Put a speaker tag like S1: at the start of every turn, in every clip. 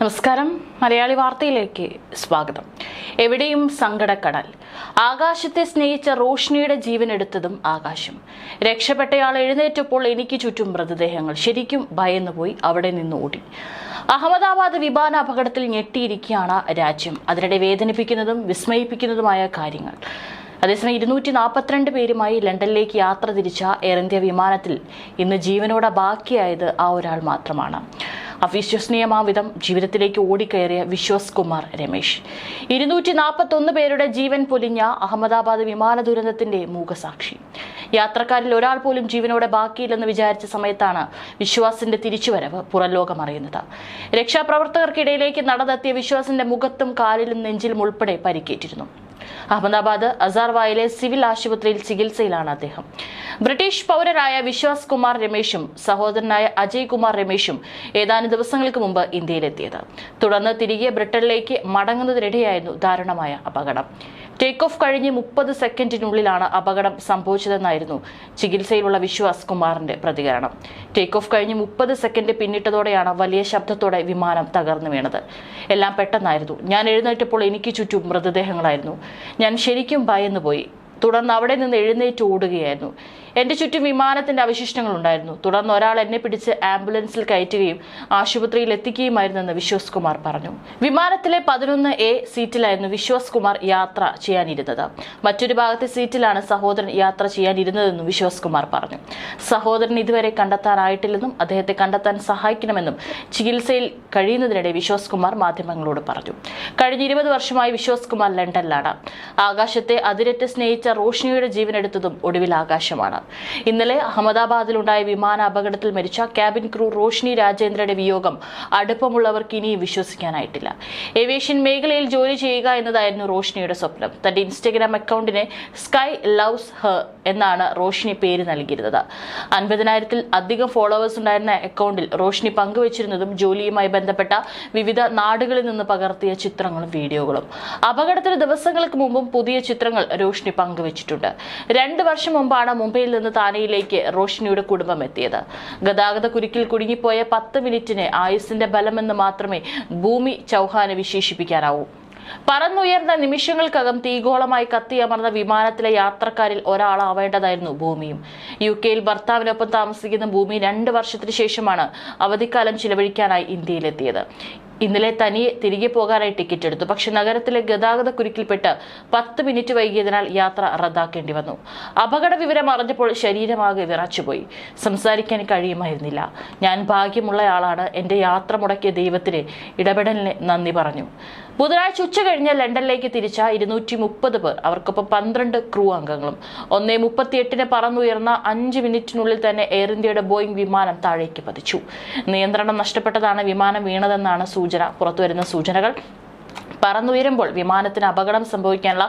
S1: നമസ്കാരം. മലയാളി വാർത്തയിലേക്ക് സ്വാഗതം. എവിടെയും സങ്കടക്കടൽ. ആകാശത്തെ സ്നേഹിച്ച റോഷ്നിയുടെ ജീവൻ എടുത്തതും ആകാശം. രക്ഷപ്പെട്ടയാൾ എഴുന്നേറ്റപ്പോൾ എനിക്ക് ചുറ്റും മൃതദേഹങ്ങൾ. ശരിക്കും ഭയന്നുപോയി. അവിടെ നിന്ന് ഓടി. അഹമ്മദാബാദ് വിമാന അപകടത്തിൽ ഞെട്ടിയിരിക്കുകയാണ് രാജ്യം. അതിനിടെ വേദനിപ്പിക്കുന്നതും വിസ്മയിപ്പിക്കുന്നതുമായ കാര്യങ്ങൾ. അതേസമയം 242 പേരുമായി ലണ്ടനിലേക്ക് യാത്ര തിരിച്ച എയർ ഇന്ത്യ വിമാനത്തിൽ ഇന്ന് ജീവനോടെ ബാക്കിയായത് ആ ഒരാൾ മാത്രമാണ്. അവിശ്വസനീയമാവിധം ജീവിതത്തിലേക്ക് ഓടിക്കയറിയ വിശ്വാസ് കുമാർ രമേശ്. 241 പേരുടെ ജീവൻ പൊലിഞ്ഞ അഹമ്മദാബാദ് വിമാന ദുരന്തത്തിന്റെ മൂകസാക്ഷി. യാത്രക്കാരിൽ ഒരാൾ പോലും ജീവനോടെ ബാക്കിയില്ലെന്ന് വിചാരിച്ച സമയത്താണ് വിശ്വാസിന്റെ തിരിച്ചുവരവ് പുറം ലോകം അറിയുന്നത്. രക്ഷാപ്രവർത്തകർക്കിടയിലേക്ക് നടന്നെത്തിയ വിശ്വാസിന്റെ മുഖത്തും കാലിലും നെഞ്ചിലും ഉൾപ്പെടെ പരിക്കേറ്റിരുന്നു. അഹമ്മദാബാദ് അസാർവായിലെ സിവിൽ ആശുപത്രിയിൽ ചികിത്സയിലാണ് അദ്ദേഹം. ബ്രിട്ടീഷ് പൗരരായ വിശ്വാസ് കുമാർ രമേശും സഹോദരനായ അജയ് കുമാർ രമേശും ഏതാനും ദിവസങ്ങൾക്ക് മുമ്പ് ഇന്ത്യയിലെത്തിയത്. തുടർന്ന് തിരികെ ബ്രിട്ടനിലേക്ക് മടങ്ങുന്നതിനിടെയായിരുന്നു ദാരുണമായ അപകടം. ടേക്ക് ഓഫ് കഴിഞ്ഞ് 30 സെക്കൻഡിനുള്ളിലാണ് അപകടം സംഭവിച്ചതെന്നായിരുന്നു ചികിത്സയിലുള്ള വിശ്വാസ് കുമാറിന്റെ പ്രതികരണം. ടേക്ക് ഓഫ് കഴിഞ്ഞ് 30 സെക്കൻഡ് പിന്നിട്ടതോടെയാണ് വലിയ ശബ്ദത്തോടെ വിമാനം തകർന്നു വീണത്. എല്ലാം പെട്ടെന്നായിരുന്നു. ഞാൻ എഴുന്നേറ്റപ്പോൾ എനിക്ക് ചുറ്റും മൃതദേഹങ്ങളായിരുന്നു. ഞാൻ ശരിക്കും ഭയന്നുപോയി. തുടർന്ന് അവിടെ നിന്ന് എഴുന്നേറ്റ് ഓടുകയായിരുന്നു. എന്റെ ചുറ്റും വിമാനത്തിന്റെ അവശിഷ്ടങ്ങൾ ഉണ്ടായിരുന്നു. തുടർന്ന് ഒരാൾ എന്നെ പിടിച്ച് ആംബുലൻസിൽ കയറ്റുകയും ആശുപത്രിയിൽ എത്തിക്കുകയുമായിരുന്നെന്ന് വിശ്വാസ് കുമാർ പറഞ്ഞു. വിമാനത്തിലെ 11A സീറ്റിലായിരുന്നു വിശ്വാസ് കുമാർ യാത്ര ചെയ്യാനിരുന്നത്. മറ്റൊരു ഭാഗത്തെ സീറ്റിലാണ് സഹോദരൻ യാത്ര ചെയ്യാനിരുന്നതെന്നും വിശ്വാസ് കുമാർ പറഞ്ഞു. സഹോദരൻ ഇതുവരെ കണ്ടെത്താനായിട്ടില്ലെന്നും അദ്ദേഹത്തെ കണ്ടെത്താൻ സഹായിക്കണമെന്നും ചികിത്സയിൽ കഴിയുന്നതിനിടെ വിശ്വാസ് കുമാർ മാധ്യമങ്ങളോട് പറഞ്ഞു. കഴിഞ്ഞ 20 വർഷമായി വിശ്വാസ് കുമാർ ലണ്ടനിലാണ്. ആകാശത്തെ അതിരറ്റ് സ്നേഹിച്ച റോഷ്നിയുടെ ജീവനെടുത്തതും ഒടുവിൽ ആകാശമാണ്. ഇന്നലെ അഹമ്മദാബാദിലുണ്ടായ വിമാന അപകടത്തിൽ മരിച്ച ക്യാബിൻ ക്രൂ റോഷ്നി രാജേന്ദ്രയുടെ വിയോഗം അടുപ്പമുള്ളവർക്ക് ഇനിയും വിശ്വസിക്കാനായിട്ടില്ല. ഏവിയേഷൻ മേഖലയിൽ ജോലി ചെയ്യുക എന്നതായിരുന്നു റോഷ്നിയുടെ സ്വപ്നം. തന്റെ ഇൻസ്റ്റഗ്രാം അക്കൗണ്ടിനെ സ്കൈ ലവ്സ് ഹെർ എന്നാണ് റോഷ്നി പേര് നൽകിയിരുന്നത്. 50,000-ൽ അധികം ഫോളോവേഴ്സ് ഉണ്ടായിരുന്ന അക്കൗണ്ടിൽ റോഷ്നി പങ്കുവച്ചിരുന്നതും ജോലിയുമായി ബന്ധപ്പെട്ട വിവിധ നാടുകളിൽ നിന്ന് പകർത്തിയ ചിത്രങ്ങളും വീഡിയോകളും. അപകടത്തിന് ദിവസങ്ങൾക്ക് മുമ്പും പുതിയ ചിത്രങ്ങൾ റോഷ്നി പങ്കുവച്ചിട്ടുണ്ട്. 2 വർഷം മുമ്പാണ് മുംബൈയിൽ നിന്ന് താനെയിലേക്ക് റോഷ്നിയുടെ കുടുംബം എത്തിയത്. ഗതാഗത കുരുക്കിൽ കുടുങ്ങിപ്പോയ 10 മിനിറ്റിന് ആയുസിന്റെ ബലമെന്ന് മാത്രമേ ഭൂമി ചൗഹാനെ വിശേഷിപ്പിക്കാനാവൂ. പറന്നുയർന്ന നിമിഷങ്ങൾക്കകം തീഗോളമായി കത്തിയമർന്ന വിമാനത്തിലെ യാത്രക്കാരിൽ ഒരാളാവേണ്ടതായിരുന്നു ഭൂമിയും. UK-യിൽ ഭർത്താവിനൊപ്പം താമസിക്കുന്ന ഭൂമി 2 വർഷത്തിന് ശേഷമാണ് അവധിക്കാലം ചിലവഴിക്കാനായി ഇന്ത്യയിലെത്തിയത്. ഇന്നലെ തനിയെ തിരികെ പോകാനായി ടിക്കറ്റ് എടുത്തു. പക്ഷെ നഗരത്തിലെ ഗതാഗത കുരുക്കിൽപ്പെട്ട് 10 മിനിറ്റ് വൈകിയതിനാൽ യാത്ര റദ്ദാക്കേണ്ടി വന്നു. അപകട വിവരം അറിഞ്ഞപ്പോൾ ശരീരമാകെ വിറച്ചുപോയി. സംസാരിക്കാൻ കഴിയുമായിരുന്നില്ല. ഞാൻ ഭാഗ്യമുള്ളയാളാണ്. എന്റെ യാത്ര മുടക്കിയ ദൈവത്തിന് ഇടപെടലിന് നന്ദി പറഞ്ഞു. ബുധനാഴ്ച ഉച്ച കഴിഞ്ഞ് ലണ്ടനിലേക്ക് തിരിച്ച 230 പേർ, അവർക്കൊപ്പം 12 ക്രൂ അംഗങ്ങളും 1:38 പറന്നുയർന്ന 5 മിനിറ്റിനുള്ളിൽ തന്നെ എയർ ഇന്ത്യയുടെ ബോയിംഗ് വിമാനം താഴേക്ക് പതിച്ചു. നിയന്ത്രണം നഷ്ടപ്പെട്ടതാണ് വിമാനം വീണതെന്നാണ് പുറത്തുവരുന്ന സൂചനകൾ. പറന്നുയരുമ്പോൾ വിമാനത്തിന് അപകടം സംഭവിക്കാനുള്ള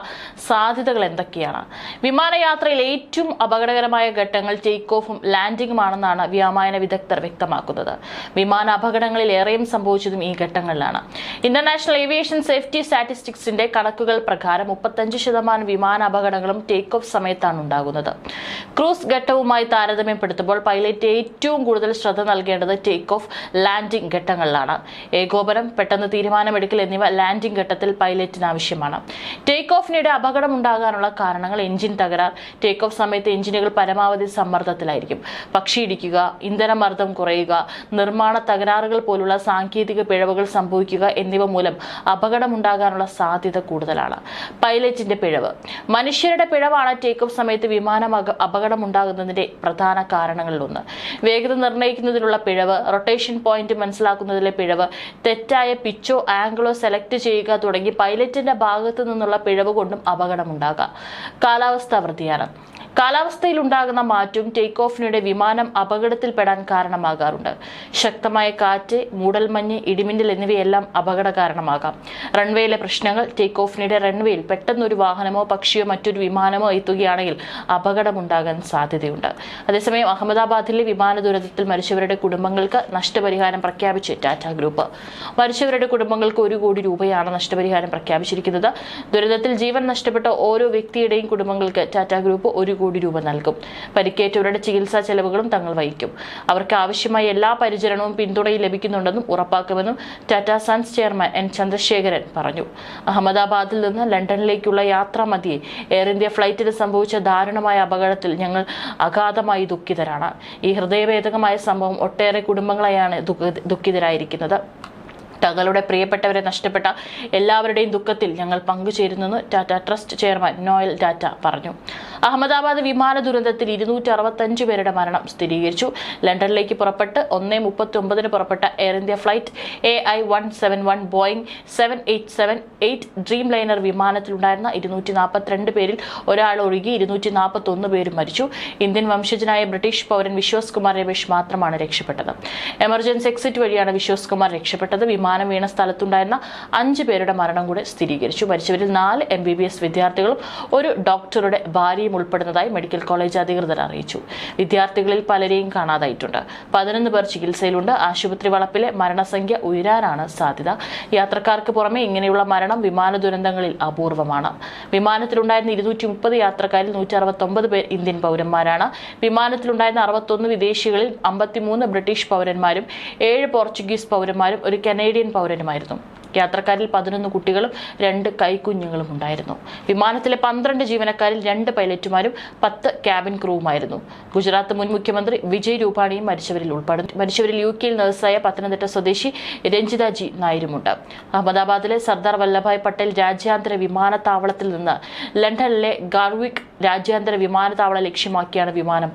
S1: സാധ്യതകൾ എന്തൊക്കെയാണ്? വിമാനയാത്രയിൽ ഏറ്റവും അപകടകരമായ ഘട്ടങ്ങൾ ടേക്ക് ഓഫും ലാൻഡിംഗുമാണെന്നാണ് വ്യോമയാന വിദഗ്ധർ വ്യക്തമാക്കുന്നത്. വിമാന അപകടങ്ങളിൽ ഏറെയും സംഭവിച്ചതും ഈ ഘട്ടങ്ങളിലാണ്. ഇന്റർനാഷണൽ ഏവിയേഷൻ സേഫ്റ്റി സ്റ്റാറ്റിസ്റ്റിക്സിന്റെ കണക്കുകൾ പ്രകാരം 35% വിമാന അപകടങ്ങളും ടേക്ക് ഓഫ് സമയത്താണ് ഉണ്ടാകുന്നത്. ക്രൂസ് ഘട്ടവുമായി താരതമ്യപ്പെടുത്തുമ്പോൾ പൈലറ്റ് ഏറ്റവും കൂടുതൽ ശ്രദ്ധ നൽകേണ്ടത് ടേക്ക് ഓഫ്, ലാൻഡിംഗ് ഘട്ടങ്ങളിലാണ്. ഏകോപനം, പെട്ടെന്ന് തീരുമാനമെടുക്കൽ എന്നിവ ലാൻഡിംഗ് ഘട്ടത്തിൽ പൈലറ്റിന് ആവശ്യമാണ്. ടേക്ക് ഓഫിനിടെ അപകടം ഉണ്ടാകാനുള്ള കാരണങ്ങൾ: എഞ്ചിൻ തകരാർ. ടേക്ക് ഓഫ് സമയത്ത് എഞ്ചിനുകൾ പരമാവധി സമ്മർദ്ദത്തിലായിരിക്കും. പക്ഷിയിടിക്കുക, ഇന്ധനമർദ്ദം കുറയുക, നിർമ്മാണ തകരാറുകൾ പോലുള്ള സാങ്കേതിക പിഴവുകൾ സംഭവിക്കുക എന്നിവ മൂലം അപകടമുണ്ടാകാനുള്ള സാധ്യത കൂടുതലാണ്. പൈലറ്റിന്റെ പിഴവ്. മനുഷ്യരുടെ പിഴവാണ് ടേക്ക് ഓഫ് സമയത്ത് വിമാനം അപകടമുണ്ടാകുന്നതിന്റെ പ്രധാന കാരണങ്ങളിലൊന്ന്. വേഗത നിർണ്ണയിക്കുന്നതിലുള്ള പിഴവ്, റൊട്ടേഷൻ പോയിന്റ് മനസ്സിലാക്കുന്നതിലെ പിഴവ്, തെറ്റായ പിച്ചോ ആംഗിളോ സെലക്ട് ചെയ്യുക തുടങ്ങി പൈലറ്റിന്റെ ഭാഗത്തു നിന്നുള്ള പിഴവ് കൊണ്ടും അപകടമുണ്ടാകാം. കാലാവസ്ഥാ വ്യതിയാനം. കാലാവസ്ഥയിൽ ഉണ്ടാകുന്ന മാറ്റവും ടേക്ക് ഓഫിനിടെ വിമാനം അപകടത്തിൽപ്പെടാൻ കാരണമാകാറുണ്ട്. ശക്തമായ കാറ്റ്, മൂടൽമഞ്ഞ്, ഇടിമിന്നൽ എന്നിവയെല്ലാം അപകട കാരണമാകാം. റൺവേയിലെ പ്രശ്നങ്ങൾ. ടേക്ക് ഓഫിനിടെ റൺവേയിൽ പെട്ടെന്നൊരു വാഹനമോ പക്ഷിയോ മറ്റൊരു വിമാനമോ എത്തുകയാണെങ്കിൽ അപകടമുണ്ടാകാൻ സാധ്യതയുണ്ട്. അതേസമയം അഹമ്മദാബാദിലെ വിമാന ദുരന്തത്തിൽ മരിച്ചവരുടെ കുടുംബങ്ങൾക്ക് നഷ്ടപരിഹാരം പ്രഖ്യാപിച്ച് ടാറ്റ ഗ്രൂപ്പ്. മരിച്ചവരുടെ കുടുംബങ്ങൾക്ക് 1 കോടി രൂപയാണ് നഷ്ടപരിഹാരം പ്രഖ്യാപിച്ചിരിക്കുന്നത്. ദുരന്തത്തിൽ ജീവൻ നഷ്ടപ്പെട്ട ഓരോ വ്യക്തിയുടെയും കുടുംബങ്ങൾക്ക് ടാറ്റ ഗ്രൂപ്പ് 1 കോടി രൂപ നൽകും. പരിക്കേറ്റവരുടെ ചികിത്സാ ചെലവുകളും തങ്ങൾ വഹിക്കും. അവർക്ക് ആവശ്യമായ എല്ലാ പരിചരണവും പിന്തുണയും ലഭിക്കുന്നുണ്ടെന്നും ഉറപ്പാക്കുമെന്നും Tata sons chairman N Chandrasekharan പറഞ്ഞു. അഹമ്മദാബാദിൽ നിന്ന് ലണ്ടനിലേക്കുള്ള യാത്രാമധ്യേ എയർ ഇന്ത്യ ഫ്ലൈറ്റിൽ സംഭവിച്ച ദാരുണമായ അപകടത്തിൽ ഞങ്ങൾ അഗാധമായി ദുഃഖിതരാണ്. ഈ ഹൃദയഭേദകമായ സംഭവം ഒട്ടേറെ കുടുംബങ്ങളെയാണ് ദുഃഖിതരായിരിക്കുന്നത്. തങ്ങളുടെ പ്രിയപ്പെട്ടവരെ നഷ്ടപ്പെട്ട എല്ലാവരുടെയും ദുഃഖത്തിൽ ഞങ്ങൾ പങ്കുചേരുന്നെന്ന് ടാറ്റ ട്രസ്റ്റ് ചെയർമാൻ നോയൽ ടാറ്റ പറഞ്ഞു. അഹമ്മദാബാദ് വിമാന ദുരന്തത്തിൽ 265 പേരുടെ മരണം സ്ഥിരീകരിച്ചു. ലണ്ടനിലേക്ക് പുറപ്പെട്ട് 1:39 പുറപ്പെട്ട air India flight AI-171 Boeing 787-8 Dreamliner വിമാനത്തിലുണ്ടായിരുന്ന 242 പേരിൽ ഒരാൾ ഒഴികെ 241 പേരും മരിച്ചു. ഇന്ത്യൻ വംശജനായ ബ്രിട്ടീഷ് പൗരൻ വിശ്വാസ് കുമാർ രമേശ് മാത്രമാണ് രക്ഷപ്പെട്ടത്. എമർജൻസി എക്സിറ്റ് വഴിയാണ് വിശ്വാസ് കുമാർ രക്ഷപ്പെട്ടത്. വിമാനം വീണ സ്ഥലത്തുണ്ടായിരുന്ന 5 പേരുടെ മരണം കൂടെ സ്ഥിരീകരിച്ചു. മരിച്ചവരിൽ 4 MBBS വിദ്യാർത്ഥികളും ഒരു ഡോക്ടറുടെ ഭാര്യയും ഉൾപ്പെടുന്നതായി മെഡിക്കൽ കോളേജ് അധികൃതർ അറിയിച്ചു. വിദ്യാർത്ഥികളിൽ പലരെയും കാണാതായിട്ടുണ്ട്. 11 പേർ ചികിത്സയിലുണ്ട്. ആശുപത്രി വളപ്പിലെ മരണസംഖ്യ ഉയരാനാണ് സാധ്യത. യാത്രക്കാർക്ക് പുറമെ ഇങ്ങനെയുള്ള മരണം വിമാന ദുരന്തങ്ങളിൽ അപൂർവമാണ്. വിമാനത്തിലുണ്ടായിരുന്ന 230 യാത്രക്കാരിൽ 169 പേർ ഇന്ത്യൻ പൗരന്മാരാണ്. വിമാനത്തിലുണ്ടായിരുന്ന 61 വിദേശികളിൽ 53 ബ്രിട്ടീഷ് പൗരന്മാരും 7 പോർച്ചുഗീസ് പൗരന്മാരും ഒരു കനേഡിയൻ പൗരനുമായിരുന്നു. യാത്രക്കാരിൽ 11 കുട്ടികളും 2 കൈക്കുഞ്ഞുങ്ങളും ഉണ്ടായിരുന്നു. വിമാനത്തിലെ 12 ജീവനക്കാരിൽ 2 പൈലറ്റുമാരും 10 ക്യാബിൻ ക്രൂവുമായിരുന്നു. ഗുജറാത്ത് മുൻ മുഖ്യമന്ത്രി വിജയ് രൂപാണിയും മരിച്ചവരിൽ ഉൾപ്പെടുന്നു. മരിച്ചവരിൽ UK നഴ്സായ പത്തനംതിട്ട സ്വദേശി രഞ്ജിത ജി നായരുമുണ്ട്. അഹമ്മദാബാദിലെ സർദാർ വല്ലഭായ് പട്ടേൽ രാജ്യാന്തര വിമാനത്താവളത്തിൽ നിന്ന് ലണ്ടനിലെ ഗാർവിക് രാജ്യാന്തര വിമാനത്താവളം ലക്ഷ്യമാക്കിയാണ് വിമാനം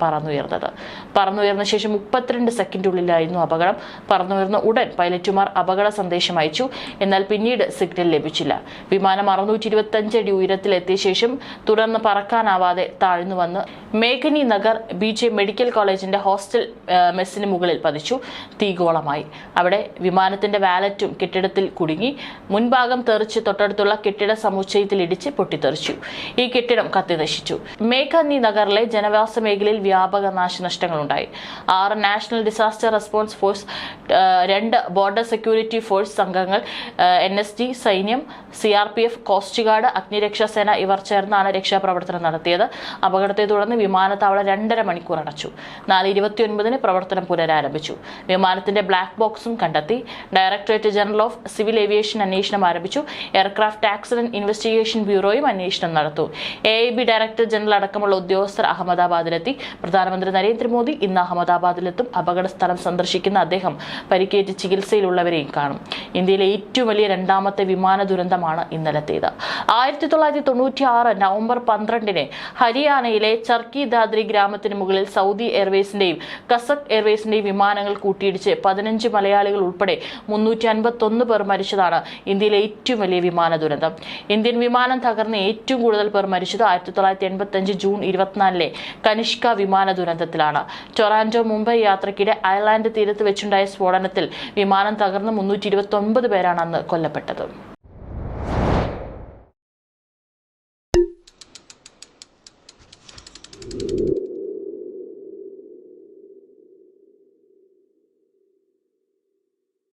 S1: പറന്നുയർന്ന ശേഷം 32 സെക്കൻഡിനുള്ളിലായിരുന്നു അപകടം. പറന്നുയർന്ന ഉടൻ പൈലറ്റുമാർ അപകട സന്ദേശം അയച്ചു. എന്നാൽ പിന്നീട് സിഗ്നൽ ലഭിച്ചില്ല. വിമാനം 625 അടി ഉയരത്തിലെത്തിയ ശേഷം തുടർന്ന് പറക്കാനാവാതെ താഴ്ന്നു വന്ന് മേഘനി നഗർ BJ മെഡിക്കൽ കോളേജിന്റെ ഹോസ്റ്റൽ മെസ്സിന് മുകളിൽ പതിച്ചു. തീഗോളമായി. അവിടെ വിമാനത്തിന്റെ വാലറ്റും കെട്ടിടത്തിൽ കുടുങ്ങി. മുൻഭാഗം തെറിച്ച് തൊട്ടടുത്തുള്ള കെട്ടിട സമുച്ചയത്തിൽ ഇടിച്ച് പൊട്ടിത്തെറിച്ചു. ഈ കെട്ടിടം കത്തിനശിച്ചു. മേഘനി നഗറിലെ ജനവാസ മേഖലയിൽ വ്യാപക നാശനഷ്ടങ്ങളുണ്ടായി. 6 national disaster response force, 2 border security force സംഘങ്ങൾ, NSD, സൈന്യം, CRPF, കോസ്റ്റ് ഗാർഡ്, അഗ്നിരക്ഷാസേന ഇവർ ചേർന്നാണ് രക്ഷാപ്രവർത്തനം നടത്തിയത്. അപകടത്തെ തുടർന്ന് വിമാനത്താവളം 2.5 മണിക്കൂർ അടച്ചു. 4:29 പ്രവർത്തനം പുനരാരംഭിച്ചു. വിമാനത്തിന്റെ ബ്ലാക്ക് ബോക്സും കണ്ടെത്തി. Directorate general of civil aviation അന്വേഷണം ആരംഭിച്ചു. എയർക്രാഫ്റ്റ് ആക്സിഡന്റ് ഇൻവെസ്റ്റിഗേഷൻ ബ്യൂറോയും അന്വേഷണം നടത്തും. AIB ഡയറക്ടർ ജനറൽ അടക്കമുള്ള ഉദ്യോഗസ്ഥർ അഹമ്മദാബാദിലെത്തി. പ്രധാനമന്ത്രി നരേന്ദ്രമോദി ഇന്ന് അഹമ്മദാബാദിലെത്തും. അപകട സ്ഥലം സന്ദർശിക്കുന്ന അദ്ദേഹം പരിക്കേറ്റ് ചികിത്സയിലുള്ളവരെയും കാണും. ഇന്ത്യയിലെ ഏറ്റവും വലിയ 2ാമത്തെ വിമാന ദുരന്തമാണ് ഇന്നലത്തേത്. 1996 നവംബർ 12-ന് ഹരിയാനയിലെ ചർക്കി ദാദ്രി ഗ്രാമത്തിന് മുകളിൽ സൗദി എയർവേസിന്റെയും കസക് എയർവേസിന്റെയും വിമാനങ്ങൾ കൂട്ടിയിടിച്ച് 15 മലയാളികൾ ഉൾപ്പെടെ 351 പേർ മരിച്ചതാണ് ഇന്ത്യയിലെ ഏറ്റവും വലിയ വിമാന ദുരന്തം. ഇന്ത്യൻ വിമാനം തകർന്ന് ഏറ്റവും കൂടുതൽ പേർ മരിച്ചത് 1985 ജൂൺ 24-ലെ കനിഷ്ക വിമാന ദുരന്തത്തിലാണ്. ടൊറാന്റോ മുംബൈ യാത്രയ്ക്കിടെ അയർലാൻഡ് തീരത്ത് വെച്ചുണ്ടായ സ്ഫോടനത്തിൽ വിമാനം തകർന്ന് 329 പേരാണ് അന്ന് കൊല്ലപ്പെട്ടത്.